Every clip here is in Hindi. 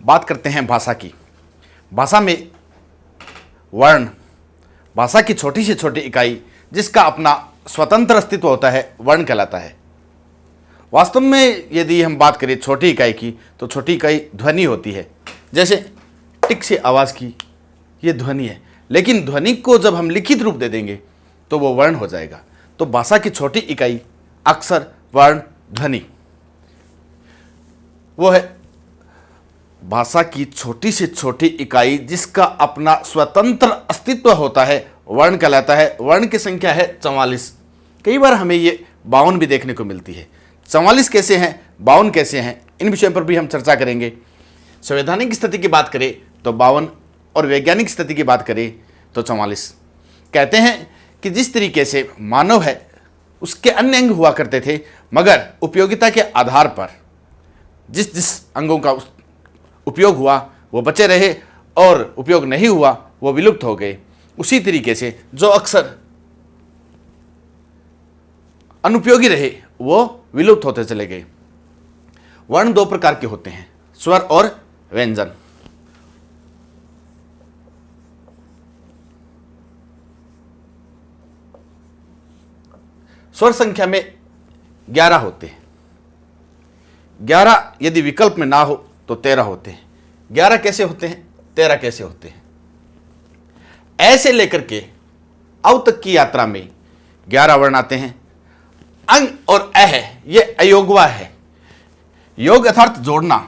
बात करते हैं भाषा की। भाषा में वर्ण भाषा की छोटी से छोटी इकाई जिसका अपना स्वतंत्र अस्तित्व होता है वर्ण कहलाता है। वास्तव में यदि हम बात करें छोटी इकाई की तो छोटी इकाई ध्वनि होती है। जैसे टिक से आवाज़ की, ये ध्वनि है, लेकिन ध्वनि को जब हम लिखित रूप दे देंगे तो वो वर्ण हो जाएगा। तो भाषा की छोटी इकाई अक्षर, वर्ण, ध्वनि वो है। भाषा की छोटी से छोटी इकाई जिसका अपना स्वतंत्र अस्तित्व होता है वर्ण कहलाता है। वर्ण की संख्या है 44। कई बार हमें ये 52 भी देखने को मिलती है। 44 कैसे हैं, 52 कैसे हैं, इन विषयों पर भी हम चर्चा करेंगे। संवैधानिक स्थिति की बात करें तो 52 और वैज्ञानिक स्थिति की बात करें तो 44। कहते हैं कि जिस तरीके से मानव है उसके अन्य अंग हुआ करते थे, मगर उपयोगिता के आधार पर जिस जिस अंगों का उपयोग हुआ वो बचे रहे और उपयोग नहीं हुआ वो विलुप्त हो गए। उसी तरीके से जो अक्षर अनुपयोगी रहे वो विलुप्त होते चले गए। वर्ण दो प्रकार के होते हैं, स्वर और व्यंजन। स्वर संख्या में 11 होते हैं। 11 यदि विकल्प में ना हो तो 13 होते हैं। 11 कैसे होते हैं, 13 कैसे होते हैं? ऐसे लेकर के अव तक की यात्रा में 11 वर्ण आते हैं। अंग और अ है, ये अयोगवा है। योग अर्थात जोड़ना,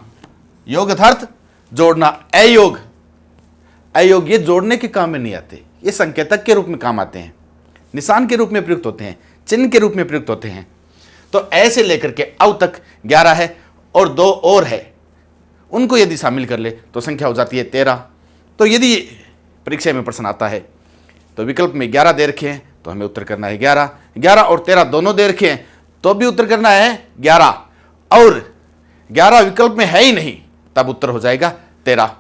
योग अर्थात जोड़ना। अयोग, अयोग ये जोड़ने के काम में नहीं आते, ये संकेतक के रूप में काम आते हैं, निशान के रूप में प्रयुक्त होते हैं, चिन्ह के रूप में प्रयुक्त होते हैं। तो ऐसे लेकर के अव तक 11 है और 2 और है, उनको यदि शामिल कर ले तो संख्या हो जाती है 13। तो यदि परीक्षा में प्रश्न आता है तो विकल्प में 11 दे रखे हैं तो हमें उत्तर करना है 11। 11 और 13 दोनों दे रखे हैं तो भी उत्तर करना है 11, और 11 विकल्प में है ही नहीं तब उत्तर हो जाएगा 13।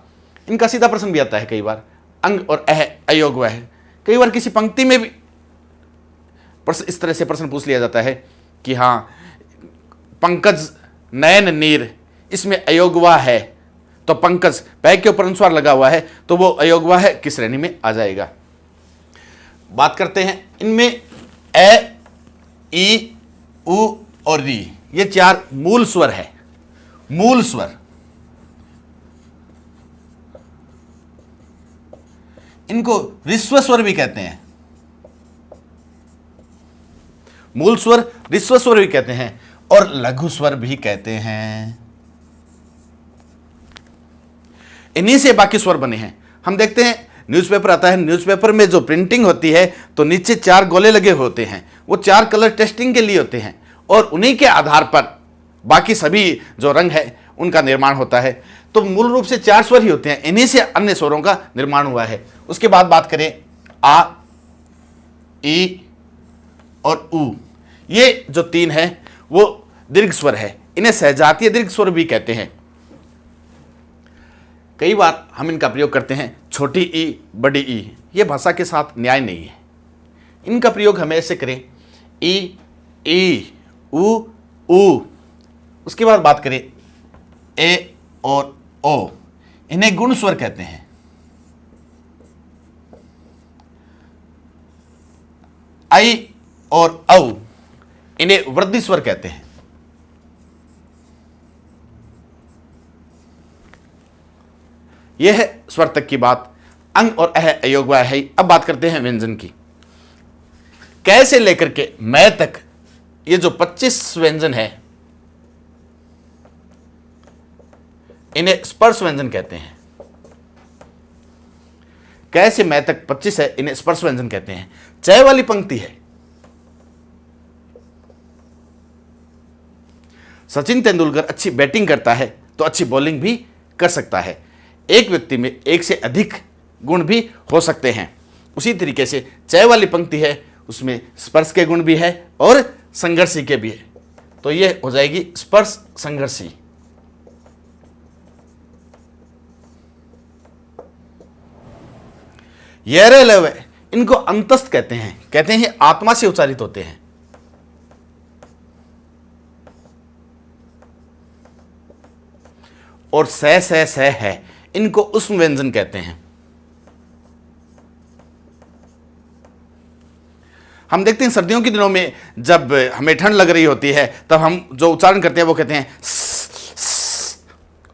इनका सीधा प्रश्न भी आता है कई बार, अंग और अह अयोग वह है। कई बार किसी पंक्ति में भी प्रश्न इस तरह से प्रश्न पूछ लिया जाता है कि हाँ पंकज नयन नीर, इसमें अयोगवा है, तो पंकज पै के ऊपर अनुस्वार लगा हुआ है तो वो अयोगवा है, किस श्रेणी में आ जाएगा? बात करते हैं इनमें ए, ई, उ और री, ये 4 मूल स्वर है। मूल स्वर, इनको ऋस्व स्वर भी कहते हैं। मूल स्वर ऋस्व स्वर भी कहते हैं और लघु स्वर भी कहते हैं। इन्हीं से बाकी स्वर बने हैं। हम देखते हैं न्यूज़पेपर आता है, न्यूज़पेपर में जो प्रिंटिंग होती है तो नीचे 4 गोले लगे होते हैं, वो 4 कलर टेस्टिंग के लिए होते हैं और उन्हीं के आधार पर बाकी सभी जो रंग है उनका निर्माण होता है। तो मूल रूप से 4 स्वर ही होते हैं, इन्हीं से अन्य स्वरों का निर्माण हुआ है। उसके बाद बात करें आ, ई और उ, ये जो 3 है वो दीर्घ स्वर है, इन्हें सहजातीय दीर्घ स्वर भी कहते हैं। कई बार हम इनका प्रयोग करते हैं छोटी ई, बड़ी ई, ये भाषा के साथ न्याय नहीं है। इनका प्रयोग हमें ऐसे करें ई, ई, उ। उसके बाद बात करें ए और ओ, इन्हें गुण स्वर कहते हैं। आई और औ, इन्हें वृद्धि स्वर कहते हैं। यह है स्वर तक की बात। अंग और अह अयोग है। अब बात करते हैं व्यंजन की। कै से लेकर के मैं तक ये जो 25 व्यंजन है इन्हें स्पर्श व्यंजन कहते हैं। कै से मैं तक 25 है, इन्हें स्पर्श व्यंजन कहते हैं। चय वाली पंक्ति है, सचिन तेंदुलकर अच्छी बैटिंग करता है तो अच्छी बॉलिंग भी कर सकता है। एक व्यक्ति में एक से अधिक गुण भी हो सकते हैं। उसी तरीके से चय वाली पंक्ति है, उसमें स्पर्श के गुण भी है और संघर्षी के भी है, तो यह हो जाएगी स्पर्श संघर्षी। ये लव इनको अंतस्थ कहते हैं आत्मा से उच्चारित होते हैं। और स है, इनको उष्म व्यंजन कहते हैं। हम देखते हैं सर्दियों के दिनों में जब हमें ठंड लग रही होती है तब हम जो उच्चारण करते हैं वो कहते हैं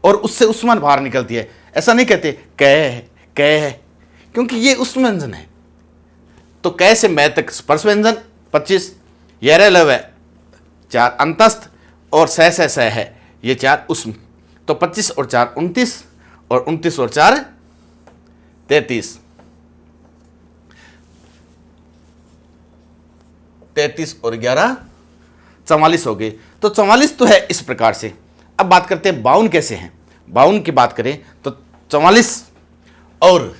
और उससे उष्मा बाहर निकलती है। ऐसा नहीं कहते कह, क्योंकि ये उष्म व्यंजन है। तो कै से मैं तक स्पर्श व्यंजन 25, यह लव है 4 अंतस्थ और स है ये 4 उष्म। तो 25 और 4 29 और 29 और 4 33, 33 और 11 44 हो गए। तो 44 तो है इस प्रकार से। अब बात करते हैं 52 कैसे हैं। 52 की बात करें तो 44 और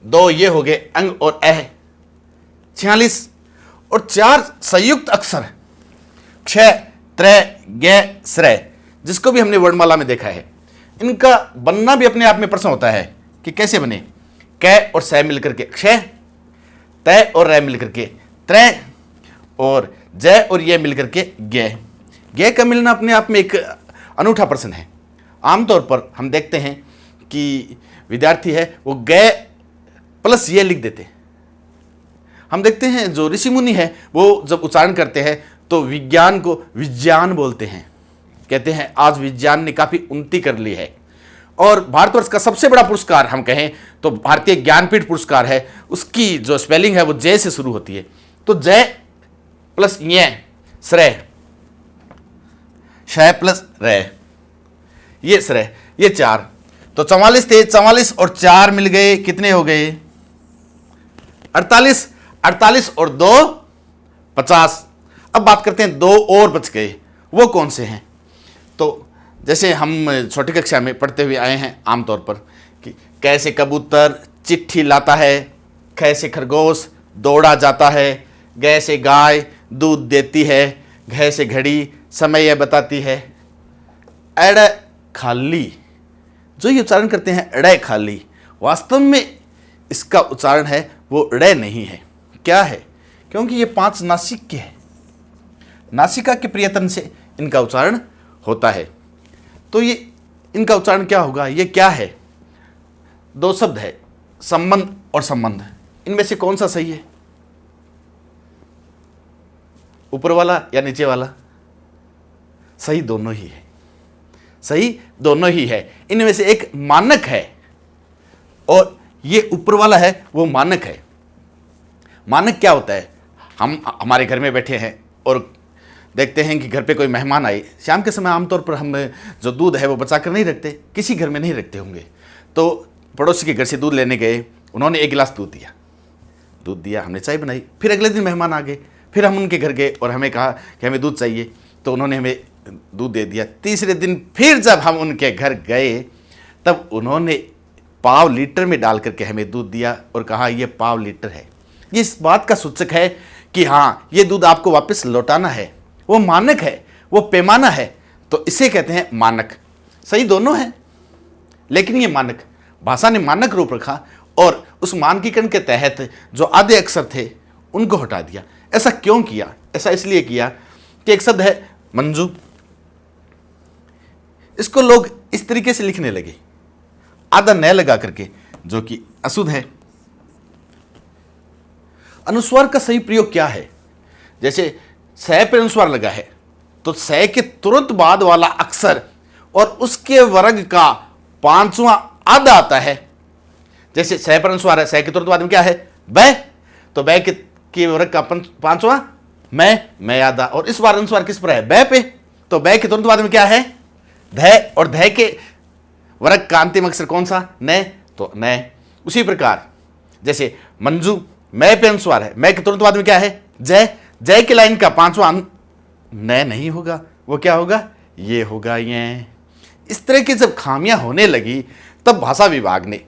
2 ये हो गए अंग और अ, 46 और 4 संयुक्त अक्षर क्ष, त्र, ग, श्रय, जिसको भी हमने वर्णमाला में देखा है। इनका बनना भी अपने आप में प्रश्न होता है कि कैसे बने। क और स मिलकर के क्ष, त और र मिलकर के त्र और ज और ये मिलकर के ग का मिलना अपने आप में एक अनूठा प्रश्न है। आमतौर पर हम देखते हैं कि विद्यार्थी है वो ग प्लस ये लिख देते हैं। हम देखते हैं जो ऋषि मुनि है वो जब उच्चारण करते हैं तो विज्ञान को विज्ञान बोलते हैं, कहते हैं आज विज्ञान ने काफी उन्नति कर ली है। और भारतवर्ष का सबसे बड़ा पुरस्कार हम कहें तो भारतीय ज्ञानपीठ पुरस्कार है, उसकी जो स्पेलिंग है वो जय से शुरू होती है। तो जय प्लस य श्रेय, शय प्लस रय, ये श्रेय, ये 4। तो 44 थे, 44 और 4 मिल गए, कितने हो गए 48, 48 और 2 50। अब बात करते हैं 2 और बच गए, वो कौन से हैं। तो जैसे हम छोटी कक्षा में पढ़ते हुए आए हैं आमतौर पर कि कैसे कबूतर चिट्ठी लाता है, कैसे खरगोश दौड़ा जाता है, गै से गाय दूध देती है, घै से घड़ी समय बताती है, एड खाली, जो ये उच्चारण करते हैं अड़े खाली, वास्तव में इसका उच्चारण है वो अड़े नहीं है। क्या है, क्योंकि ये 5 नासिक के हैं, नासिका के प्रयत्न से इनका उच्चारण होता है। तो ये इनका उच्चारण क्या होगा, ये क्या है, 2 शब्द है संबंध और संबंध, इनमें से कौन सा सही है, ऊपर वाला या नीचे वाला। सही दोनों ही है, सही दोनों ही है। इनमें से एक मानक है और ये ऊपर वाला है वो मानक है। मानक क्या होता है, हम हमारे घर में बैठे हैं और देखते हैं कि घर पे कोई मेहमान आए, शाम के समय आमतौर पर हम जो दूध है वो बचा कर नहीं रखते, किसी घर में नहीं रखते होंगे। तो पड़ोसी के घर से दूध लेने गए, उन्होंने 1 गिलास दूध दिया, हमने चाय बनाई। फिर अगले दिन मेहमान आ गए, फिर हम उनके घर गए और हमें कहा कि हमें दूध चाहिए, तो उन्होंने हमें दूध दे दिया। तीसरे दिन फिर जब हम उनके घर गए तब उन्होंने पाव लीटर में डाल करके हमें दूध दिया और कहा ये पाव लीटर है। ये इस बात का सूचक है कि हाँ ये दूध आपको वापस लौटाना है, वो मानक है, वो पैमाना है। तो इसे कहते हैं मानक। सही दोनों हैं, लेकिन ये मानक, भाषा ने मानक रूप रखा और उस मानकीकरण के तहत जो आधे अक्षर थे उनको हटा दिया। ऐसा क्यों किया, ऐसा इसलिए किया कि एक शब्द है मंजू, इसको लोग इस तरीके से लिखने लगे आधा न लगा करके, जो कि अशुद्ध है। अनुस्वार का सही प्रयोग क्या है, जैसे स पे अनुस्वार लगा है तो स के तुरंत बाद वाला अक्षर और उसके वर्ग का 5वां आधा आता है। जैसे स पर अनुस्वार है, स के तुरंत बाद में क्या है बै, तो बै के वर्ग का 5वां मैं आधा, और इस बार अनुस्वार किस पर है बै पे, तो बै के तुरंत बाद में क्या है ध, और ध के वर्ग का अंतिम अक्षर कौन सा न, तो न। उसी प्रकार जैसे मंजू मैं पे अनुस्वार है, मैं के तुरंत बाद में क्या है जय, जय की लाइन का 5वां न नहीं होगा, वो क्या होगा ये होगा ये। इस तरह की जब खामियां होने लगी तब भाषा विभाग ने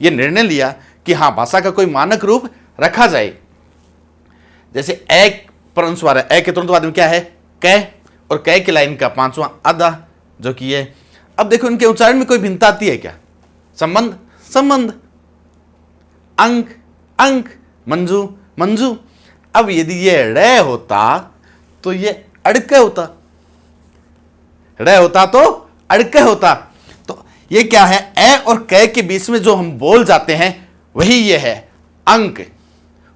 यह निर्णय लिया कि हाँ भाषा का कोई मानक रूप रखा जाए। जैसे ए पर अनुस्वार है, ए के तुरंत बाद में क्या है कै, और कै की लाइन का 5वां आधा जो कि है। अब देखो इनके उच्चारण में कोई भिन्नता आती है क्या, संबंध संबंध, अंक अंक, मंजू मंजू। अब यदि ये ड़ होता तो ये अड़के होता, ड़ होता तो अड़के होता। ये क्या है, ए और कै के बीच में जो हम बोल जाते हैं वही ये है अंक।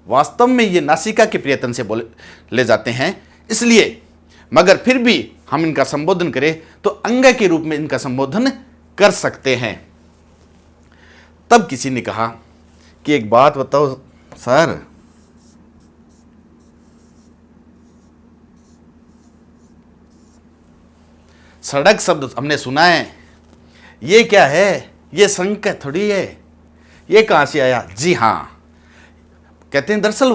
वास्तव में ये नासिका के प्रयत्न से बोले ले जाते हैं, इसलिए मगर फिर भी हम इनका संबोधन करें तो अंग के रूप में इनका संबोधन कर सकते हैं। तब किसी ने कहा कि एक बात बताओ सर, सड़क शब्द हमने सुना है, ये क्या है, ये संख्या थोड़ी है, ये कहां से आया? जी हां, कहते हैं दरअसल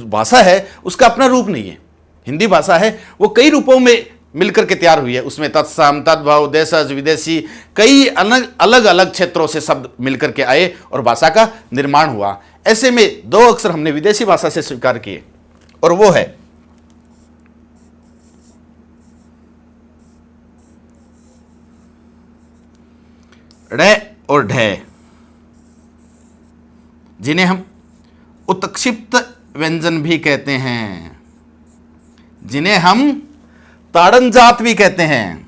भाषा है उसका अपना रूप नहीं है। हिंदी भाषा है वो कई रूपों में मिलकर के तैयार हुई है, उसमें तत्सम, तद्भव, देशज, विदेशी, कई अलग अलग क्षेत्रों से शब्द मिलकर के आए और भाषा का निर्माण हुआ। ऐसे में दो अक्षर हमने विदेशी भाषा से स्वीकार किए, और वो है ड़ और ढ, जिन्हें हम उत्क्षिप्त व्यंजन भी कहते हैं, जिन्हें हम ताड़नजात भी कहते हैं।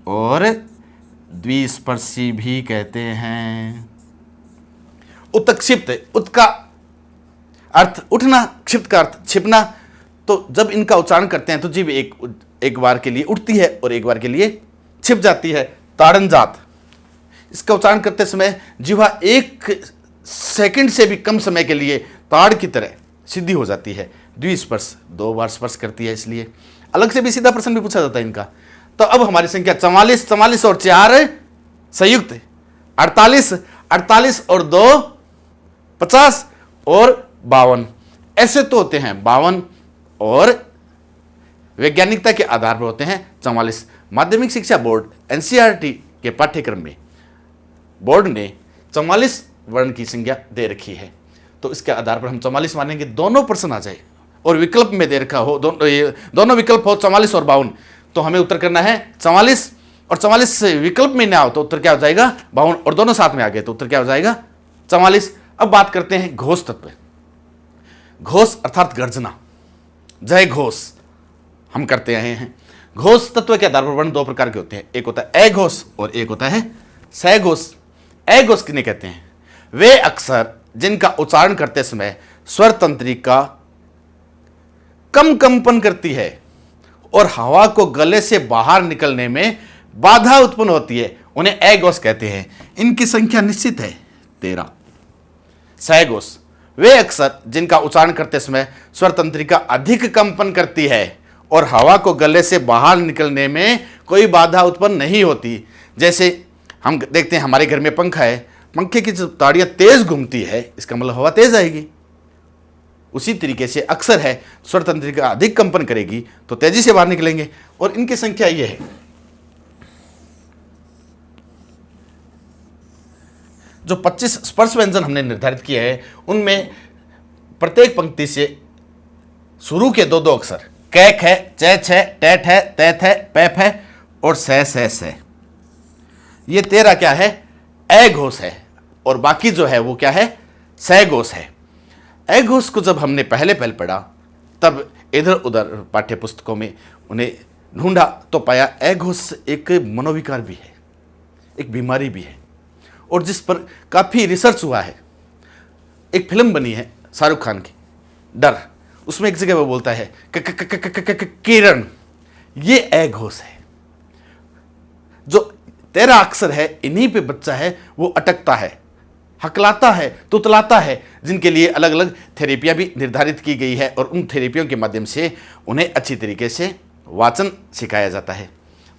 और द्विस्पर्शी भी कहते हैं। उत्क्षिप्त, उत का अर्थ उठना, क्षिप्त का अर्थ छिपना। तो जब इनका उच्चारण करते हैं तो जीभ एक बार के लिए उठती है और एक बार के लिए छिप जाती है। ताड़नजात, इसका उच्चारण करते समय जिह्वा 1 सेकंड से भी कम समय के लिए ताड़ की तरह सीधी हो जाती है। द्विस्पर्श, 2 बार स्पर्श करती है, इसलिए अलग से भी सीधा प्रश्न भी पूछा जाता है इनका। तो अब हमारी संख्या 44, 44 और 4 संयुक्त 48, 48 और 2 50 और 52। ऐसे तो होते हैं 52 और वैज्ञानिकता के आधार पर होते हैं 44। माध्यमिक शिक्षा बोर्ड एनसीईआरटी के पाठ्यक्रम में बोर्ड ने 44 वर्ण की संख्या दे रखी है, तो इसके आधार पर हम 44 मानेंगे। दोनों प्रश्न आ जाए और विकल्प में दे रखा हो, दोनों विकल्प हो 44 और 52, तो हमें उत्तर करना है 44, और 44 से विकल्प में ना हो तो उत्तर क्या हो जाएगा 52, और दोनों साथ में आ गए तो उत्तर क्या हो जाएगा 44। अब बात करते हैं घोष तत्व। घोष अर्थात गर्जना, जय घोष हम करते आए हैं। घोष तत्व के आधार पर वर्ण 2 प्रकार के होते हैं, एक होता है अघोष और एक होता है सघोष। अघोष किन्हें कहते हैं? वे अक्षर जिनका उच्चारण करते समय स्वर तंत्रिका कम कंपन करती है और हवा को गले से बाहर निकलने में बाधा उत्पन्न होती है, उन्हें अघोष कहते हैं। इनकी संख्या निश्चित है 13। सघोष, वे अक्षर जिनका उच्चारण करते समय स्वर तंत्रिका अधिक कंपन करती है और हवा को गले से बाहर निकलने में कोई बाधा उत्पन्न नहीं होती। जैसे हम देखते हैं हमारे घर में पंखा है, पंखे की जब ताड़ियाँ तेज घूमती है इसका मतलब हवा तेज आएगी। उसी तरीके से अक्सर है स्वर तंत्रिका अधिक कंपन करेगी तो तेजी से बाहर निकलेंगे, और इनकी संख्या यह है। जो 25 स्पर्श व्यंजन हमने निर्धारित किए हैं उनमें प्रत्येक पंक्ति से शुरू के 2 अक्षर कैक है, चैच है, टैट है, तैत है, पैप है और सैस है। ये 13 क्या है? अघोष है, और बाकी जो है वो क्या है? सघोष है। अघोष को जब हमने पहले पढ़ा तब इधर उधर पाठ्य पुस्तकों में उन्हें ढूंढा तो पाया अघोष एक मनोविकार भी है, एक बीमारी भी है, और जिस पर काफ़ी रिसर्च हुआ है। एक फिल्म बनी है शाहरुख खान की, डर, उसमें एक जगह वो बोलता है किरण, ये अघोष है। जो 13 अक्षर है इन्हीं पे बच्चा है वो अटकता है, हकलाता है, तुतलाता है, जिनके लिए अलग अलग थेरेपियां भी निर्धारित की गई है, और उन थेरेपियों के माध्यम से उन्हें अच्छी तरीके से वाचन सिखाया जाता है।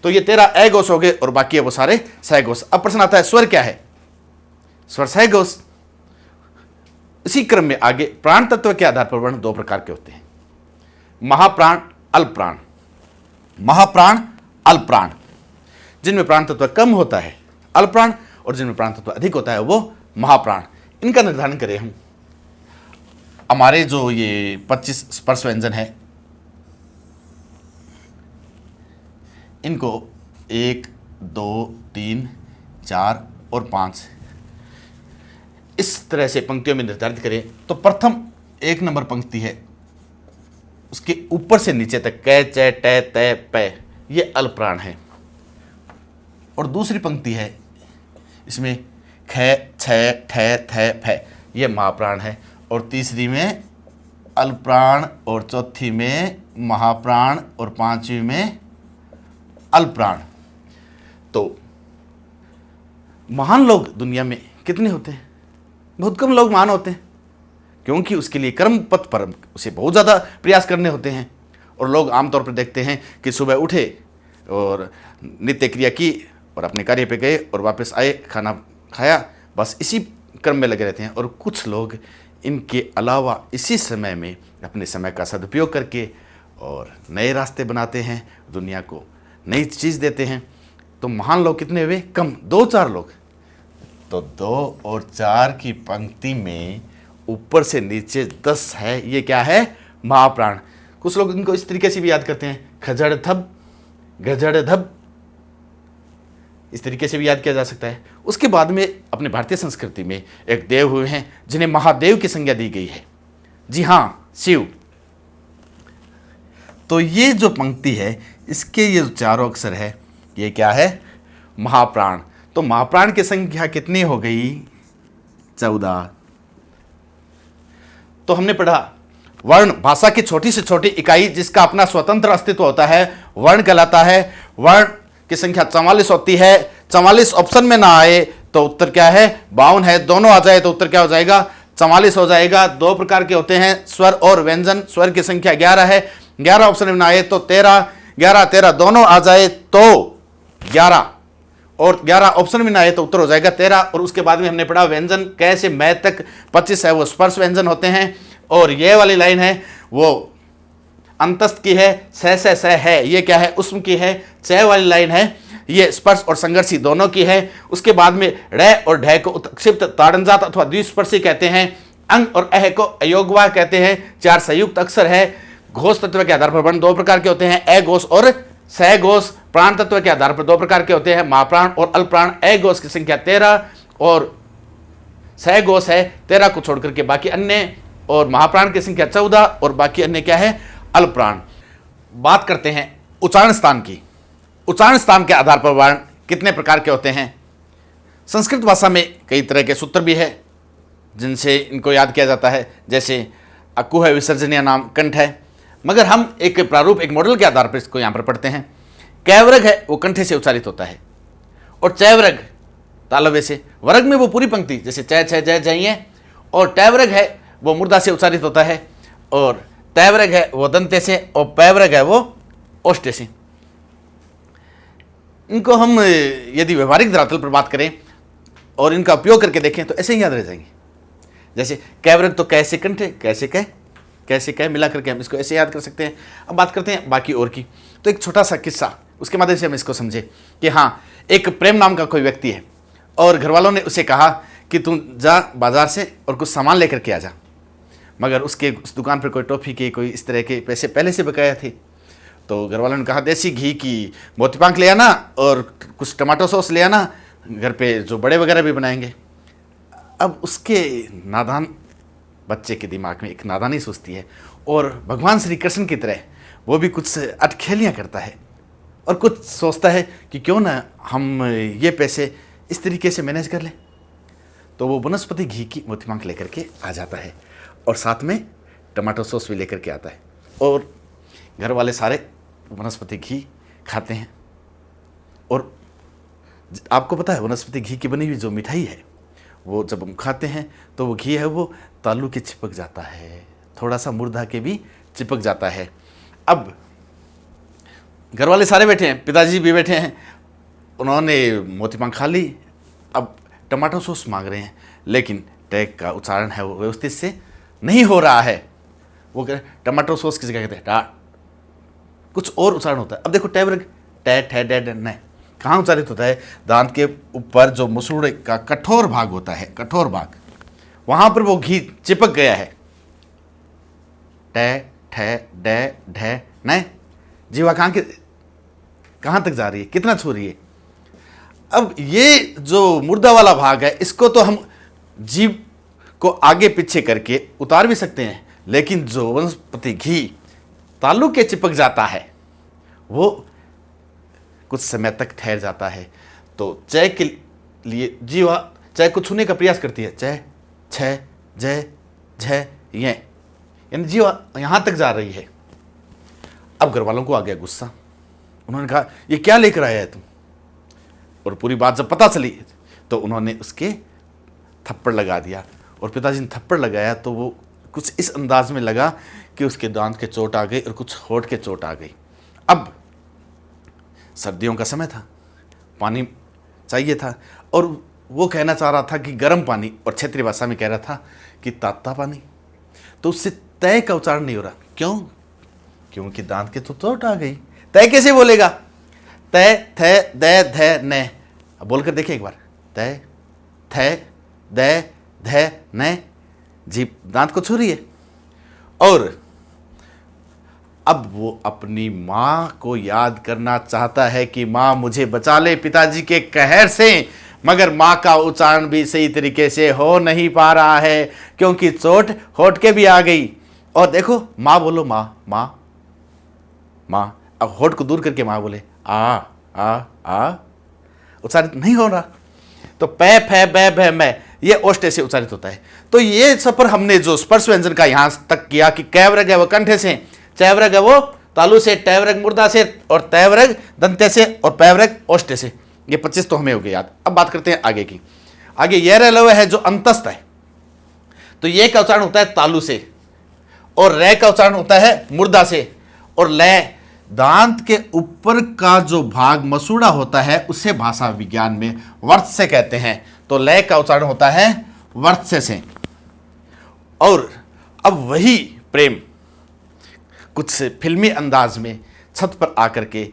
तो ये 13 अघोष हो गए और बाकी है वो सारे सघोष। अब प्रश्न आता है स्वर क्या है? स्वर सघोष। इसी क्रम में आगे प्राण तत्व के आधार पर वर्ण 2 प्रकार के होते हैं, महाप्राण, अल्पप्राण। महाप्राण, अल्पप्राण, जिनमें प्राण तत्व कम होता है अल्पप्राण, और जिनमें प्राण तत्व अधिक होता है वो महाप्राण। इनका निर्धारण करें हम। हमारे जो ये 25 स्पर्श व्यंजन है इनको 1, 2, 3, 4 और 5 इस तरह से पंक्तियों में निर्धारित करें तो प्रथम 1 नंबर पंक्ति है उसके ऊपर से नीचे तक कै चे टे तै पै, ये अल्पप्राण है। और दूसरी पंक्ति है, इसमें ख छ ठै थै फै, ये महाप्राण है। और तीसरी में अल्पप्राण, और चौथी में महाप्राण, और पांचवी में अल्पप्राण। तो महान लोग दुनिया में कितने होते हैं? बहुत कम लोग महान होते हैं, क्योंकि उसके लिए कर्म पथ पर उसे बहुत ज़्यादा प्रयास करने होते हैं। और लोग आमतौर पर देखते हैं कि सुबह उठे और नित्य क्रिया की और अपने कार्य पे गए और वापस आए, खाना खाया, बस इसी क्रम में लगे रहते हैं। और कुछ लोग इनके अलावा इसी समय में अपने समय का सदुपयोग करके और नए रास्ते बनाते हैं, दुनिया को नई चीज़ देते हैं। तो महान लोग कितने हुए? कम, 2-4 लोग। तो 2 और 4 की पंक्ति में ऊपर से नीचे 10 है, ये क्या है? महाप्राण। कुछ लोग इनको इस तरीके से भी याद करते हैं, खजड़ धब गजड़ धब, इस तरीके से भी याद किया जा सकता है। उसके बाद में अपने भारतीय संस्कृति में एक देव हुए हैं जिन्हें महादेव की संज्ञा दी गई है। जी हाँ, शिव। तो ये जो पंक्ति है, इसके ये 4 अक्षर है, ये क्या है? महाप्राण। तो महाप्राण की संख्या कितनी हो गई? 14। तो हमने पढ़ा वर्ण भाषा की छोटी से छोटी इकाई जिसका अपना स्वतंत्र अस्तित्व होता है, वर्ण कहलाता है। वर्ण की संख्या 44 होती है। 44 ऑप्शन में ना आए तो उत्तर क्या है? 52 है। दोनों आ जाए तो उत्तर क्या हो जाएगा? 44 हो जाएगा। 2 प्रकार के होते हैं, स्वर और व्यंजन। स्वर की संख्या 11 है। 11 ऑप्शन में ना आए तो 13, 11, 13 दोनों आ जाए तो 11, और 11 ऑप्शन में ना आए तो उत्तर हो जाएगा 13। और उसके बाद में हमने पढ़ा व्यंजन कै से मै तक 25 है, वो स्पर्श व्यंजन होते हैं। और ये वाली लाइन है वो अंतस्थ की है, स है, ये क्या है? उस्म की है। च वाली लाइन है, ये स्पर्श और संघर्षी दोनों की है। उसके बाद में ड़ और ढ को उत्क्षिप्त ताड़नजात अथवा द्विस्पर्शी कहते हैं। अंग और अह को अयोगवा कहते हैं। 4 संयुक्त अक्षर है। घोष तत्व के आधार पर वर्ण 2 प्रकार के होते हैं, अघोष और सहघोष। प्राण तत्व के आधार पर 2 प्रकार के होते हैं, महाप्राण और अल्पप्राण। अघोष की संख्या 13 और सहघोष है 13 को छोड़कर के बाकी अन्य, और महाप्राण की संख्या 14 और बाकी अन्य क्या है? अल्पप्राण। बात करते हैं उच्चारण स्थान की। उच्चारण स्थान के आधार पर वर्ण कितने प्रकार के होते हैं? संस्कृत भाषा में कई तरह के सूत्र भी है जिनसे इनको याद किया जाता है, जैसे अक्कु है, विसर्जनीय नाम, कंठ है। मगर हम एक प्रारूप, एक मॉडल के आधार पर इसको यहाँ पर पढ़ते हैं। कैवर्ग है वो कंठे से उच्चारित होता है, और चैवर्ग तालव्य से। वर्ग में वो पूरी पंक्ति जैसे च छ जय जय, और टैवर्ग है वो मूर्धा से उच्चारित होता है, और तैवर्ग है वो दंते से, और पैवर्ग है वो ओष्ठ से। इनको हम यदि व्यवहारिक धरातल पर बात करें और इनका उपयोग करके देखें तो ऐसे ही याद रह जाएंगे। जैसे कैवर्ग तो कैसे कंठे, कैसे कह, कैसे कह मिला करके हम इसको ऐसे याद कर सकते हैं। अब बात करते हैं बाकी और की। तो एक छोटा सा किस्सा, उसके माध्यम से हम इसको समझे कि हाँ, एक प्रेम नाम का कोई व्यक्ति है और घर वालों ने उसे कहा कि तू जा बाजार से और कुछ सामान लेकर के आ जा। मगर उसके उस दुकान पर कोई टॉफ़ी के, कोई इस तरह के पैसे पहले से बकाया थे। तो घर वालों ने कहा देसी घी की मोतीपांक ले आना और कुछ टमाटो सॉस ले आना, घर पे जो बड़े वगैरह भी बनाएंगे। अब उसके नादान बच्चे के दिमाग में एक नादानी सोचती है, और भगवान श्री कृष्ण की तरह वो भी कुछ अटखेलियाँ करता है और कुछ सोचता है कि क्यों ना हम ये पैसे इस तरीके से मैनेज कर लें। तो वो वनस्पति घी की मोतीपांक लेकर के आ जाता है और साथ में टमाटो सॉस भी लेकर के आता है, और घर वाले सारे वनस्पति घी खाते हैं। और आपको पता है वनस्पति घी की बनी हुई जो मिठाई है वो जब हम खाते हैं तो वो घी है वो तालू के चिपक जाता है, थोड़ा सा मुर्दा के भी चिपक जाता है। अब घर वाले सारे बैठे हैं, पिताजी भी बैठे हैं, उन्होंने मोतीपांक खा ली। अब टमाटो सॉस मांग रहे हैं, लेकिन टैग का उच्चारण है वो व्यवस्थित से नहीं हो रहा है। वो कह टमाटो सॉस की जगह कहते हैं कुछ और उच्चारण होता है। अब देखो टैवर्ग टे ठे डे डे न कहाँ उच्चारित होता है? दांत के ऊपर जो मसूड़े का कठोर भाग होता है, कठोर भाग, वहां पर वो घी चिपक गया है। टे ठे डे ढे न, जीवा कहाँ तक जा रही है, कितना छू रही है? अब ये जो मुर्दा वाला भाग है इसको तो हम जीभ को आगे पीछे करके उतार भी सकते हैं, लेकिन जो वनस्पति घी तालु के चिपक जाता है वो कुछ समय तक ठहर जाता है। तो च के लिए जीवा च को छूने का प्रयास करती है, च छ ज झ ये, यानी जीवा यहां तक जा रही है। अब घर वालों को आ गया गुस्सा, उन्होंने कहा ये क्या लेकर आया है तुम, और पूरी बात जब पता चली तो उन्होंने उसके थप्पड़ लगा दिया। और पिताजी ने थप्पड़ लगाया तो वो कुछ इस अंदाज में लगा कि उसके दांत के चोट आ गई और कुछ होठ के चोट आ गई। अब सर्दियों का समय था, पानी चाहिए था, और वो कहना चाह रहा था कि गर्म पानी, और क्षेत्रीय भाषा में कह रहा था कि ताता पानी। तो उससे तय का उच्चारण नहीं हो रहा। क्यों? क्योंकि दांत के तो चोट आ गई। तय कैसे बोलेगा? तय थ द ध न। अब बोलकर देखिए एक बार, तय थ द ध न, जीभ दांत को छू रही है। और अब वो अपनी माँ को याद करना चाहता है कि माँ मुझे बचा ले पिताजी के कहर से, मगर माँ का उच्चारण भी सही तरीके से हो नहीं पा रहा है क्योंकि चोट होठ के भी आ गई। और देखो, माँ बोलो, माँ माँ माँ। अब होठ को दूर करके माँ बोले आ आ, उच्चारित नहीं हो रहा। तो पै फै बै भै मै, ये ओष्ठ से उच्चारित होता है। तो ये सफर हमने जो स्पर्श व्यंजन का यहां तक किया कि कैवरग है वो कंठे से, चैवरग है वो तालु से, टैवरग मुर्दा से, और तैवरग दंते से, और पैवरग ओष्ठ से। ये 25 तो हमें हो गए याद। अब बात करते हैं आगे की। आगे ये लव है जो अंतस्थ है, तो ये का उच्चारण होता है तालु से, और रे का उच्चारण होता है मुर्दा से, और लय दांत के ऊपर का जो भाग मसूड़ा होता है उसे भाषा विज्ञान में वर्त से कहते हैं। तो लय का उच्चारण होता है वर्त से। और अब वही प्रेम कुछ फिल्मी अंदाज में छत पर आकर के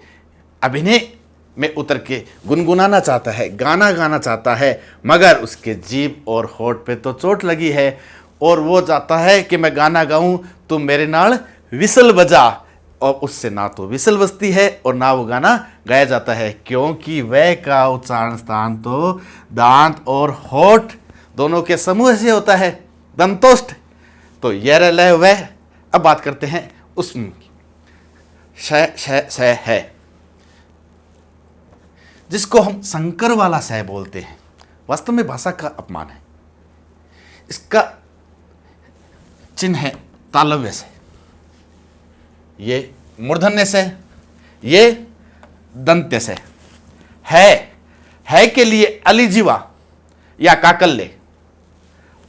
अभिनय में उतर के गुनगुनाना चाहता है, गाना गाना चाहता है, मगर उसके जीभ और होठ पे तो चोट लगी है, और वो चाहता है कि मैं गाना गाऊं, तुम मेरे नाल विसल बजा, और उससे ना तो विसल बजती है और ना वो गाना गाया जाता है, क्योंकि वह का उच्चारण स्थान तो दांत और होठ दोनों के समूह से होता है, दंतोष्ठ। तो यह लय वह। अब बात करते हैं उसमें श है, जिसको हम संकर वाला सह बोलते हैं। वास्तव में भाषा का अपमान है। इसका चिन्ह है तालव्य से, ये मूर्धन्य से, ये दंत्य से। है के लिए अलिजीवा या काकल्य,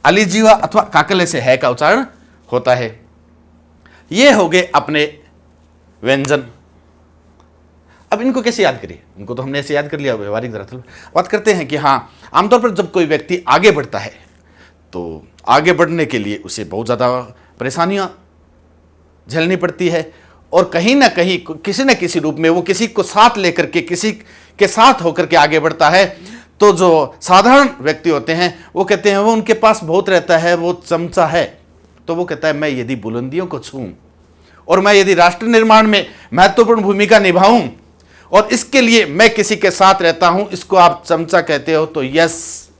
अलिजीवा अथवा काकल्य से है का उच्चारण होता है। ये हो गए अपने व्यंजन। अब इनको कैसे याद करिए? इनको तो हमने ऐसे याद कर लिया व्यवहारिक दरअसल। बात करते हैं कि हाँ, आमतौर पर जब कोई व्यक्ति आगे बढ़ता है तो आगे बढ़ने के लिए उसे बहुत ज़्यादा परेशानियां झेलनी पड़ती है, और कहीं ना कहीं किसी न किसी रूप में वो किसी को साथ लेकर के, किसी के साथ होकर के आगे बढ़ता है। तो जो साधारण व्यक्ति होते हैं वो कहते हैं वो उनके पास बहुत रहता है, वो चमचा है। तो वो कहता है मैं यदि बुलंदियों को छूऊं और मैं यदि राष्ट्र निर्माण में महत्वपूर्ण भूमिका निभाऊं और इसके लिए मैं किसी के साथ रहता हूं, इसको आप चमचा कहते हो। तो यस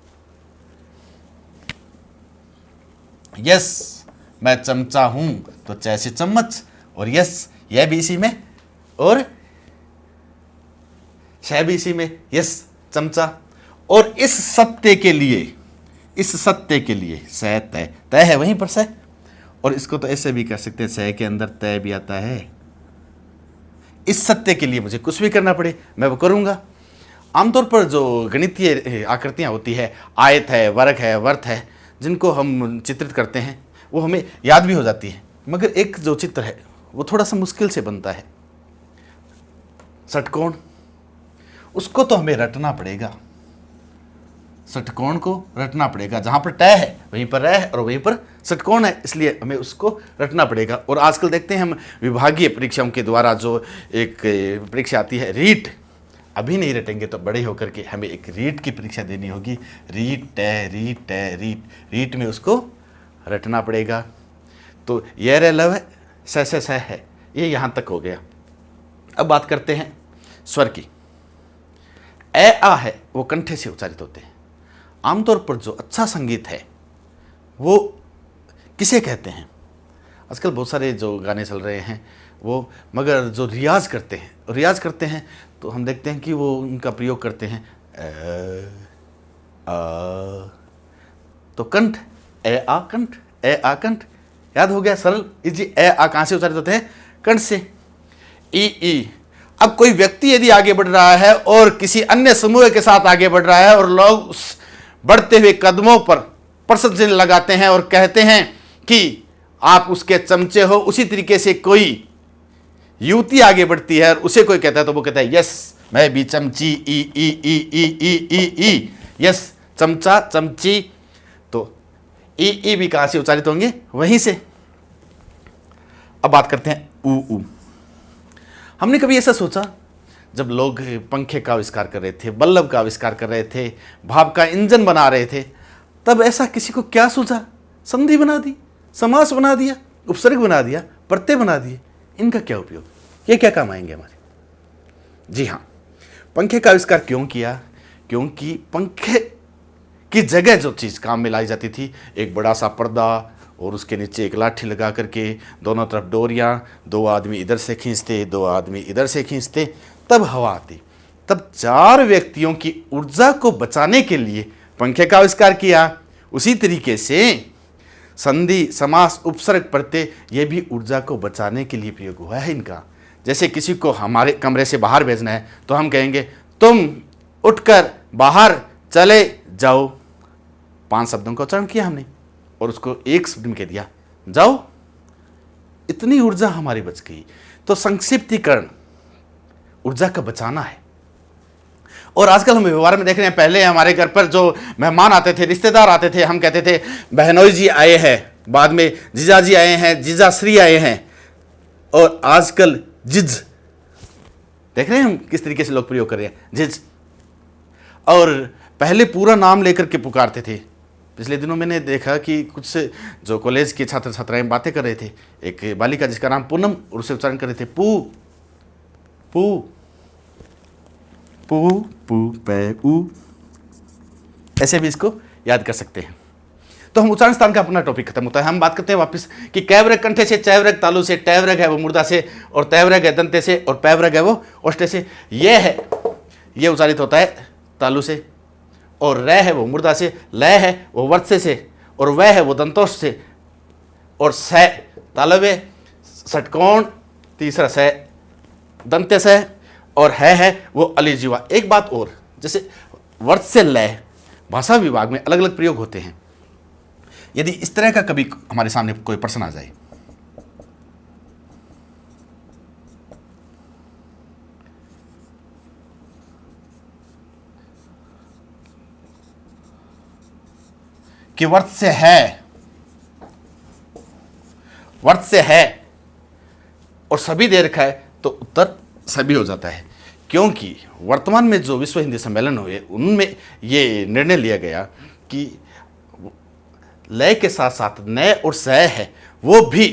यस, मैं चमचा हूं, तो जैसे चम्मच, और यस यह भी इसी में, और शह भी इसी में, यस चमचा। और इस सत्य के लिए सह तय, तय है वहीं पर सह, और इसको तो ऐसे भी कर सकते हैं, सह के अंदर तय भी आता है। इस सत्य के लिए मुझे कुछ भी करना पड़े मैं वो करूंगा। आमतौर पर जो गणितीय आकृतियां होती है, आयत है, वर्ग है, वर्त है, जिनको हम चित्रित करते हैं वो हमें याद भी हो जाती है, मगर एक जो चित्र है वो थोड़ा सा मुश्किल से बनता है। षटकोण, उसको तो हमें रटना पड़ेगा, षटकोण को रटना पड़ेगा। जहाँ पर टय है वहीं पर रह है और वहीं पर षटकोण है, इसलिए हमें उसको रटना पड़ेगा। और आजकल देखते हैं हम विभागीय परीक्षाओं के द्वारा जो एक परीक्षा आती है रीट, अभी नहीं रटेंगे तो बड़े होकर के हमें एक रीट की परीक्षा देनी होगी। रीट टय रीट टय रीट, रीट में उसको रटना पड़ेगा। तो यह रे लव है, स है, ये यहाँ तक हो गया। अब बात करते हैं स्वर की। ए आ है वो कंठे से उच्चारित होते हैं। आमतौर पर जो अच्छा संगीत है वो किसे कहते हैं? आजकल बहुत सारे जो गाने चल रहे हैं वो, मगर जो रियाज करते हैं तो हम देखते हैं कि वो उनका प्रयोग करते हैं तो कंठ, ए आ कंठ, ए आ कंठ, याद हो गया, सरल इजी। ए आ कहाँ से उच्चारित होते हैं? कंठ से। ई। अब कोई व्यक्ति यदि आगे बढ़ रहा है और किसी अन्य समूह के साथ आगे बढ़ रहा है और लोग उस बढ़ते हुए कदमों पर प्रशंसा लगाते हैं और कहते हैं कि आप उसके चमचे हो, उसी तरीके से कोई युवती आगे बढ़ती है और उसे कोई कहता है तो वो कहता है यस मैं भी चमची, ई ई ई ई ई ई ई, यस चमचा, चमची। तो ई भी कहां से उच्चारित होंगे? वहीं से। अब बात करते हैं ऊ। हमने कभी ऐसा सोचा, जब लोग पंखे का आविष्कार कर रहे थे, बल्ब का आविष्कार कर रहे थे, भाप का इंजन बना रहे थे, तब ऐसा किसी को क्या सूझा? संधि बना दी, समास बना दिया, उपसर्ग बना दिया, प्रत्यय बना दिए। इनका क्या उपयोग? ये क्या काम आएंगे हमारे? जी हाँ, पंखे का आविष्कार क्यों किया? क्योंकि पंखे की जगह जो चीज़ काम में लाई जाती थी, एक बड़ा सा पर्दा और उसके नीचे एक लाठी लगा करके दोनों तरफ डोरियाँ, 2 आदमी इधर से खींचते, 2 आदमी इधर से खींचते, तब हवा आती। तब 4 व्यक्तियों की ऊर्जा को बचाने के लिए पंखे का आविष्कार किया। उसी तरीके से संधि, समास, उपसर्ग, प्रत्यय ये भी ऊर्जा को बचाने के लिए प्रयोग हुआ है इनका। जैसे किसी को हमारे कमरे से बाहर भेजना है तो हम कहेंगे तुम उठकर बाहर चले जाओ। 5 शब्दों का उच्चारण किया हमने और उसको एक शब्द में कह दिया जाओ। इतनी ऊर्जा हमारी बच गई। तो संक्षिप्तीकरण ऊर्जा का बचाना है। और आजकल हम व्यवहार में देख रहे हैं, पहले हमारे घर पर जो मेहमान आते थे, रिश्तेदार आते थे, हम कहते थे बहनोई जी आए हैं, बाद में जीजा जी आए हैं, जीजाश्री आए हैं। और आजकल जिज, देख रहे हैं हम किस तरीके से लोग प्रयोग कर रहे हैं, जिज। और पहले पूरा नाम लेकर के पुकारते थे। पिछले दिनों मैंने देखा कि कुछ जो कॉलेज के छात्र छात्राएं बातें कर रहे थे, एक बालिका जिसका नाम पूनम, और उसे उच्चारण कर रहे थे पू पू पू पू पे ऊ। ऐसे भी इसको याद कर सकते हैं। तो हम उच्चारण स्थान का अपना टॉपिक खत्म होता है। हम बात करते हैं वापस कि कैवरग कंठे से, चैवरग तालु से, टैवरग है वो मुर्दा से, और तैवरग है दंते से, और पैवरग है वो ओष्ठे से। ये है, ये उच्चारित होता है तालु से, और रै है वो मुर्दा से, लय है वो वर्त्से से, और वह है वो दंतोष से, और स तालवे षटकोण, तीसरा स दंते से, और है वो अलिजीवा। एक बात और, जैसे वर्त से लय भाषा विभाग में अलग अलग प्रयोग होते हैं। यदि इस तरह का कभी हमारे सामने कोई प्रश्न आ जाए, कि वर्त से है और सभी दे रखा है, तो उत्तर सभी हो जाता है। क्योंकि वर्तमान में जो विश्व हिंदी सम्मेलन हुए उनमें ये निर्णय लिया गया कि लय के साथ साथ नय और सय है वो भी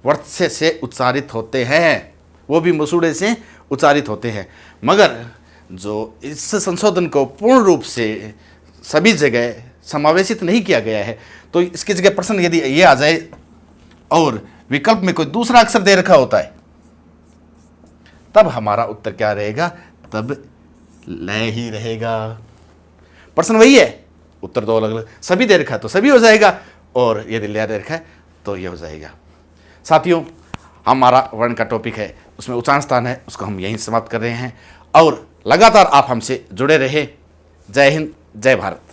वर्त्से से उच्चारित होते हैं, वो भी मसूड़े से उच्चारित होते हैं। मगर जो इस संशोधन को पूर्ण रूप से सभी जगह समावेशित नहीं किया गया है, तो इसकी जगह प्रश्न यदि ये आ जाए और विकल्प में कोई दूसरा अक्षर दे रखा होता है, तब हमारा उत्तर क्या रहेगा? तब लय ही रहेगा। प्रश्न वही है, उत्तर 2 अलग अलग। सभी दे रखा है तो सभी हो जाएगा, और यदि लय दे रखा है तो यह हो जाएगा। साथियों, हमारा वर्ण का टॉपिक है, उसमें उच्चारण स्थान है, उसको हम यहीं समाप्त कर रहे हैं। और लगातार आप हमसे जुड़े रहे। जय हिंद, जय भारत।